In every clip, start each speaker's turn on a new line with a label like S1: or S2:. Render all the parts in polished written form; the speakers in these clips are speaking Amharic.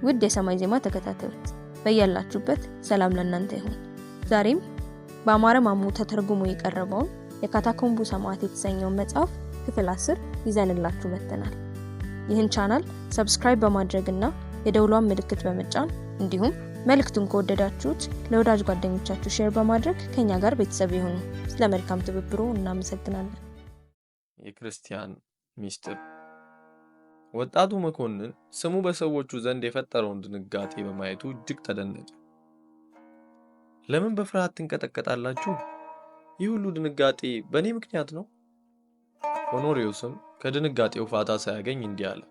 S1: ውድ የሰማይ ዜማ ተከታታዮች በያላችሁበት ሰላም ለእናንተ ይሁን። ዛሬም በአማረ ማሙ ተተርጉሞ የቀረበውን የካታኮምቡ ሰማዕት የተሰኘውን መጽሐፍ ክፍል 10 ይዘንላችሁ መጥተናል። ይህን ቻናል ሰብስክራይብ በማድረግና የደውሏን ምልክት በመጫን እንዲሁም መልእክቱን ከወደዳችሁት ለወዳጅ ጓደኞቻችሁ ሼር በማድረግ ከኛ ጋር ቤተሰብ ይሁኑ። ስለመልካም ትብብሩ እናመሰግናለን።
S2: የክርስቲያን ሚስጥር። ወጣቱ መኮንን ስሙ በሰዎቹ ዘንድ የፈጠረውን ድንጋጤ በማየቱ እጅግ ተደነቀ። ለምን በፍርሃት ትንቀጠቀጣላችሁ? ይህ ሁሉ ድንጋጤ በእኔ ምክንያት ነው? ሆኖሪዮስም ከድንጋጤው ፋታ ሳያገኝ እንዲህ አለ።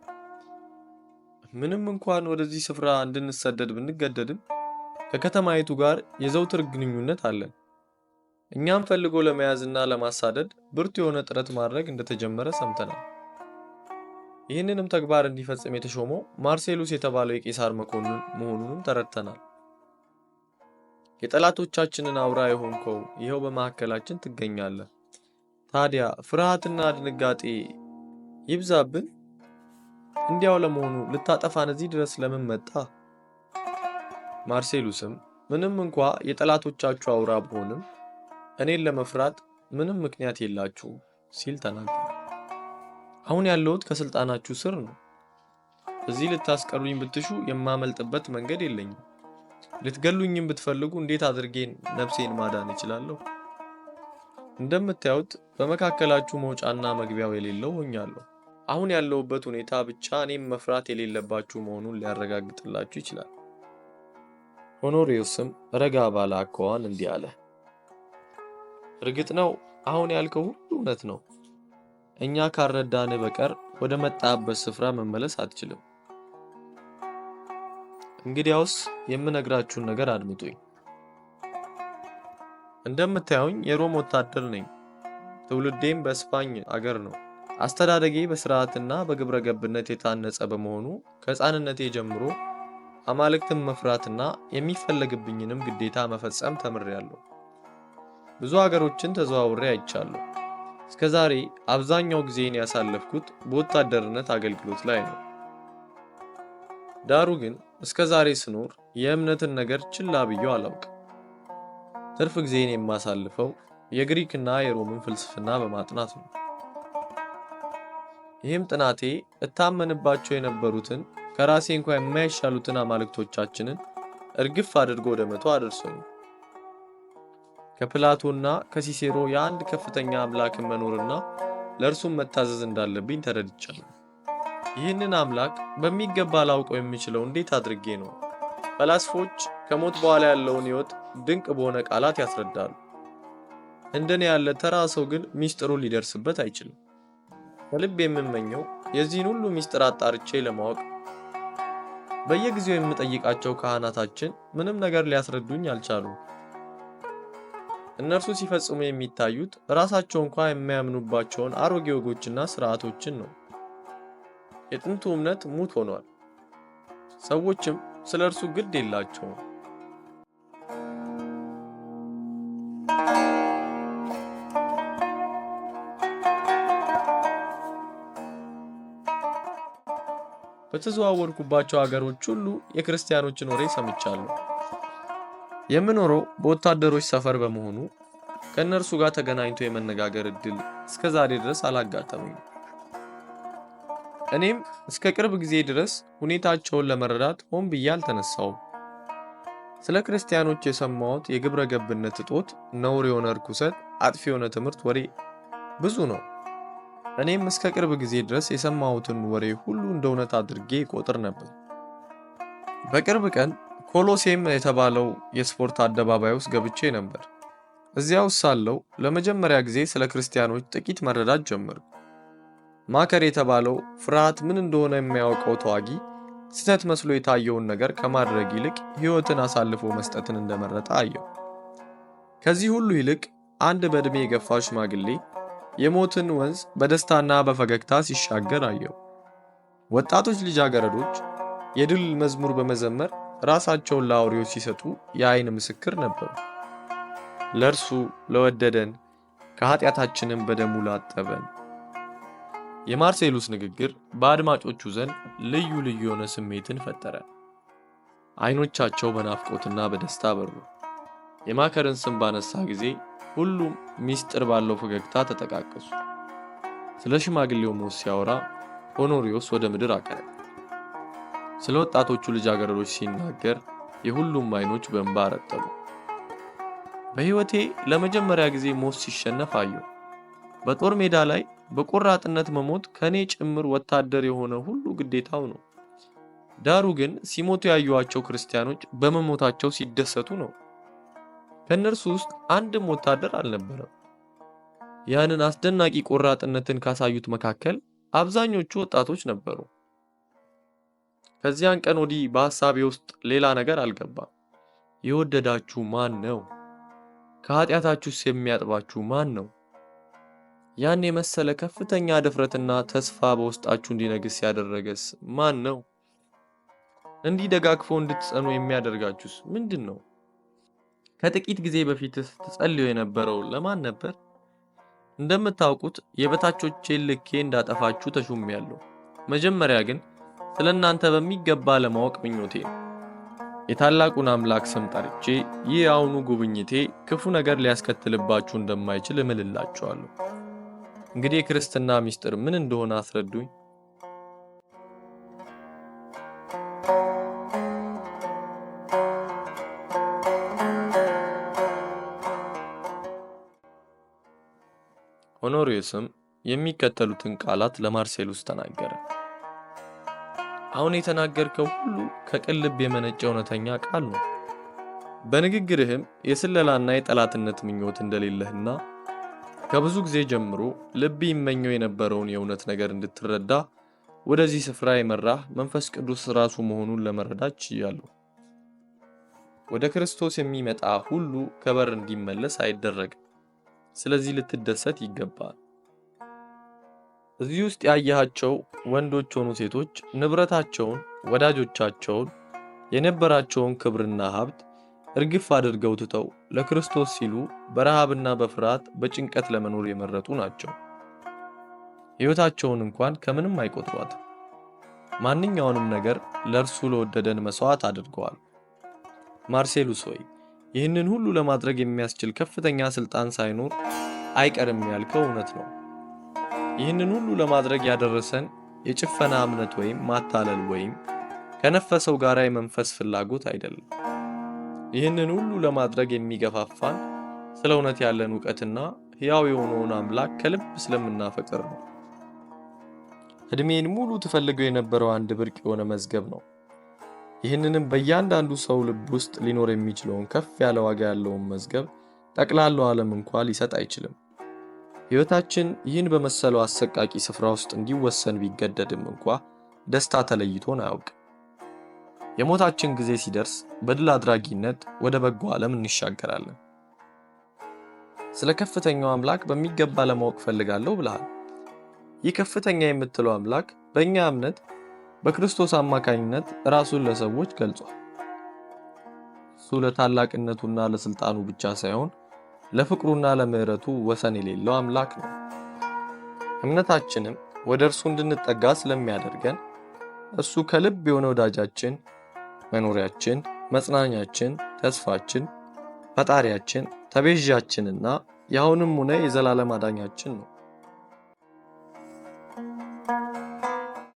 S2: ምንም እንኳን ወደዚህ ስፍራ እንድንሰደድ ብንገደድም ከከተማይቱ ጋር የዘውትር ግንኙነት አለን። እኛም ፈልጎ ለመያዝና ለማሳደድ ብርቱ የሆነ ጥረት ማድረግ እንደተጀመረ ሰምተናል። ይህንንም ተግባር እንዲፈጽም የተሾመው ማርሴሉስ የተባለው የቄሳር መኮንን መሆኑንም ተረድተናል። የጠላቶቻችንን አውራ የሆንከው ይኸው በመካከላችን ትገኛለህ። ታዲያ ፍርሃትና ድንጋጤ ይብዛብን? እንዲያው ለመሆኑ ልታጠፋን እዚህ ድረስ ለምን መጣ? ማርሴሉስም ምንም እንኳ የጠላቶቻችሁ አውራ ብሆንም እኔን ለመፍራት ምንም ምክንያት የላችሁም ሲል ተናገረ። አሁን ያለሁት ከስልጣናችሁ ስር ነው። እዚህ ልታስቀሩኝ ብትሹ የማመልጥበት መንገድ የለኝም። ልትገሉኝም ብትፈልጉ እንዴት አድርጌን ነፍሴን ማዳን እችላለሁ? እንደምታዩት በመካከላችሁ መውጫና መግቢያው የሌለው ሆኛለሁ። አሁን ያለሁበት ሁኔታ ብቻ እኔም መፍራት የሌለባችሁ መሆኑን ሊያረጋግጥላችሁ ይችላል። ሆኖሪዮስም ረጋ ባለ አኳኋን እንዲህ አለ። እርግጥ ነው አሁን ያልከው ሁሉ እውነት ነው። እኛ ካረዳን በቀር ወደ መጣበት ስፍራ መመለስ አትችልም። እንግዲያውስ የምነግራችሁን ነገር አድምጡኝ። እንደምታዩኝ የሮም ወታደር ነኝ። ትውልዴም በስፓኝ አገር ነው። አስተዳደጌ በስርዓትና በግብረ ገብነት የታነጸ በመሆኑ ከሕፃንነቴ ጀምሮ አማልክትን መፍራትና የሚፈለግብኝንም ግዴታ መፈጸም ተምሬያለሁ። ብዙ ሀገሮችን ተዘዋውሬ አይቻለሁ። እስከዛሬ አብዛኛው ጊዜን ያሳለፍኩት በወታደርነት አገልግሎት ላይ ነው። ዳሩ ግን እስከዛሬ ስኖር የእምነትን ነገር ችላ ብዬው አላውቅም። ትርፍ ጊዜን የማሳልፈው የግሪክና የሮምን ፍልስፍና በማጥናት ነው። ይህም ጥናቴ እታመንባቸው የነበሩትን ከራሴ እንኳ የማይሻሉትን አማልክቶቻችንን እርግፍ አድርጎ ወደ መቶ አደርሶኝ ከፕላቶና ከሲሴሮ የአንድ ከፍተኛ አምላክን መኖርና ለእርሱም መታዘዝ እንዳለብኝ ተረድቻለሁ። ይህንን አምላክ በሚገባ ላውቀው የሚችለው እንዴት አድርጌ ነው? ፈላስፎች ከሞት በኋላ ያለውን ሕይወት ድንቅ በሆነ ቃላት ያስረዳሉ። እንደኔ ያለ ተራ ሰው ግን ሚስጥሩን ሊደርስበት አይችልም። ከልብ የምመኘው የዚህን ሁሉ ሚስጥር አጣርቼ ለማወቅ በየጊዜው የምጠይቃቸው ካህናታችን ምንም ነገር ሊያስረዱኝ አልቻሉም። እነርሱ ሲፈጽሙ የሚታዩት ራሳቸው እንኳን የማያምኑባቸውን አሮጌ ወጎችና ስርዓቶችን ነው። የጥንቱ እምነት ሙት ሆኗል። ሰዎችም ስለ እርሱ ግድ የላቸውም። በተዘዋወርኩባቸው ሀገሮች ሁሉ የክርስቲያኖችን ወሬ ሰምቻለሁ። የምኖረው በወታደሮች ሰፈር በመሆኑ ከእነርሱ ጋር ተገናኝቶ የመነጋገር እድል እስከዛሬ ድረስ አላጋጠመኝም። እኔም እስከ ቅርብ ጊዜ ድረስ ሁኔታቸውን ለመረዳት ሆን ብዬ አልተነሳውም። ስለ ክርስቲያኖች የሰማሁት የግብረ ገብነት እጦት፣ ነውር የሆነ ርኩሰት፣ አጥፊ የሆነ ትምህርት ወሬ ብዙ ነው። እኔም እስከ ቅርብ ጊዜ ድረስ የሰማሁትን ወሬ ሁሉ እንደ እውነት አድርጌ ይቆጥር ነበር። በቅርብ ቀን ኮሎሴም የተባለው የስፖርት አደባባይ ውስጥ ገብቼ ነበር። እዚያ ውስጥ ሳለሁ ለመጀመሪያ ጊዜ ስለ ክርስቲያኖች ጥቂት መረዳት ጀመርኩ። ማከር የተባለው ፍርሃት ምን እንደሆነ የሚያውቀው ተዋጊ ስህተት መስሎ የታየውን ነገር ከማድረግ ይልቅ ሕይወትን አሳልፎ መስጠትን እንደመረጠ አየሁ። ከዚህ ሁሉ ይልቅ አንድ በዕድሜ የገፋ ሽማግሌ የሞትን ወንዝ በደስታና በፈገግታ ሲሻገር አየሁ። ወጣቶች ልጃገረዶች የድል መዝሙር በመዘመር ራሳቸውን ለአውሬዎች ሲሰጡ የዓይን ምስክር ነበሩ። ለእርሱ ለወደደን ከኃጢአታችንም በደሙ ላጠበን። የማርሴሉስ ንግግር በአድማጮቹ ዘንድ ልዩ የሆነ ስሜትን ፈጠረ። አይኖቻቸው በናፍቆትና በደስታ በሩ። የማከርን ስም ባነሳ ጊዜ ሁሉም ሚስጥር ባለው ፈገግታ ተጠቃቀሱ። ስለ ሽማግሌው ሞት ሲያወራ ሆኖሪዮስ ወደ ምድር አቀረቀ። ስለ ወጣቶቹ ልጃገረዶች ሲናገር የሁሉም አይኖች በእንባ ረጠቡ። በሕይወቴ ለመጀመሪያ ጊዜ ሞት ሲሸነፍ አየሁ። በጦር ሜዳ ላይ በቆራጥነት መሞት ከኔ ጭምር ወታደር የሆነ ሁሉ ግዴታው ነው። ዳሩ ግን ሲሞቱ ያዩዋቸው ክርስቲያኖች በመሞታቸው ሲደሰቱ ነው። ከእነርሱ ውስጥ አንድም ወታደር አልነበረም። ያንን አስደናቂ ቆራጥነትን ካሳዩት መካከል አብዛኞቹ ወጣቶች ነበሩ። ከዚያን ቀን ወዲህ በሐሳቤ ውስጥ ሌላ ነገር አልገባም። የወደዳችሁ ማን ነው? ከኃጢአታችሁስ የሚያጥባችሁ ማን ነው? ያን የመሰለ ከፍተኛ ድፍረትና ተስፋ በውስጣችሁ እንዲነግስ ያደረገስ ማን ነው? እንዲህ ደጋግፎ እንድትጸኑ የሚያደርጋችሁስ ምንድን ነው? ከጥቂት ጊዜ በፊትስ ትጸልዩ የነበረው ለማን ነበር? እንደምታውቁት የበታቾቼን ልኬ እንዳጠፋችሁ ተሹሜያለሁ። መጀመሪያ ግን ስለ እናንተ በሚገባ ለማወቅ ምኞቴ ነው። የታላቁን አምላክ ስም ጠርቼ ይህ አሁኑ ጉብኝቴ ክፉ ነገር ሊያስከትልባችሁ እንደማይችል እምልላችኋለሁ። እንግዲህ የክርስትና ምስጢር ምን እንደሆነ አስረዱኝ። ሆኖሪዮስም የሚከተሉትን ቃላት ለማርሴሉስ ተናገረ። አሁን የተናገርከው ሁሉ ከቅን ልብ የመነጨ እውነተኛ ቃል ነው። በንግግርህም የስለላና የጠላትነት ምኞት እንደሌለህና ከብዙ ጊዜ ጀምሮ ልብ ይመኘው የነበረውን የእውነት ነገር እንድትረዳ ወደዚህ ስፍራ የመራህ መንፈስ ቅዱስ ራሱ መሆኑን ለመረዳት ችያለሁ። ወደ ክርስቶስ የሚመጣ ሁሉ ከበር እንዲመለስ አይደረግም። ስለዚህ ልትደሰት ይገባል። እዚህ ውስጥ ያያቸው ወንዶች ሆኑ ሴቶች ንብረታቸውን፣ ወዳጆቻቸውን፣ የነበራቸውን ክብርና ሀብት እርግፍ አድርገው ትተው ለክርስቶስ ሲሉ በረሃብና በፍርሃት በጭንቀት ለመኖር የመረጡ ናቸው። ሕይወታቸውን እንኳን ከምንም አይቆጥሯትም። ማንኛውንም ነገር ለእርሱ ለወደደን መስዋዕት አድርገዋል። ማርሴሉስ ሆይ ይህንን ሁሉ ለማድረግ የሚያስችል ከፍተኛ ስልጣን ሳይኖር አይቀርም ያልከው እውነት ነው። ይህንን ሁሉ ለማድረግ ያደረሰን የጭፈና እምነት ወይም ማታለል ወይም ከነፈሰው ጋር የመንፈስ ፍላጎት አይደለም። ይህንን ሁሉ ለማድረግ የሚገፋፋን ስለ እውነት ያለን ዕውቀትና ሕያው የሆነውን አምላክ ከልብ ስለምናፈቅር ነው። ዕድሜን ሙሉ ትፈልገው የነበረው አንድ ብርቅ የሆነ መዝገብ ነው። ይህንንም በእያንዳንዱ ሰው ልብ ውስጥ ሊኖር የሚችለውን ከፍ ያለ ዋጋ ያለውን መዝገብ ጠቅላላው ዓለም እንኳን ሊሰጥ አይችልም። ሕይወታችን ይህን በመሰለው አሰቃቂ ስፍራ ውስጥ እንዲወሰን ቢገደድም እንኳ ደስታ ተለይቶን አያውቅም። የሞታችን ጊዜ ሲደርስ በድል አድራጊነት ወደ በጎ ዓለም እንሻገራለን። ስለ ከፍተኛው አምላክ በሚገባ ለማወቅ ፈልጋለሁ ብለሃል። ይህ ከፍተኛ የምትለው አምላክ በእኛ እምነት በክርስቶስ አማካኝነት ራሱን ለሰዎች ገልጿል። እሱ ለታላቅነቱና ለስልጣኑ ብቻ ሳይሆን ለፍቅሩና ለምሕረቱ ወሰን የሌለው አምላክ ነው። እምነታችንም ወደ እርሱ እንድንጠጋ ስለሚያደርገን እርሱ ከልብ የሆነ ወዳጃችን፣ መኖሪያችን፣ መጽናኛችን፣ ተስፋችን፣ ፈጣሪያችን፣ ተቤዣችንና የአሁንም ሆነ የዘላለም አዳኛችን ነው።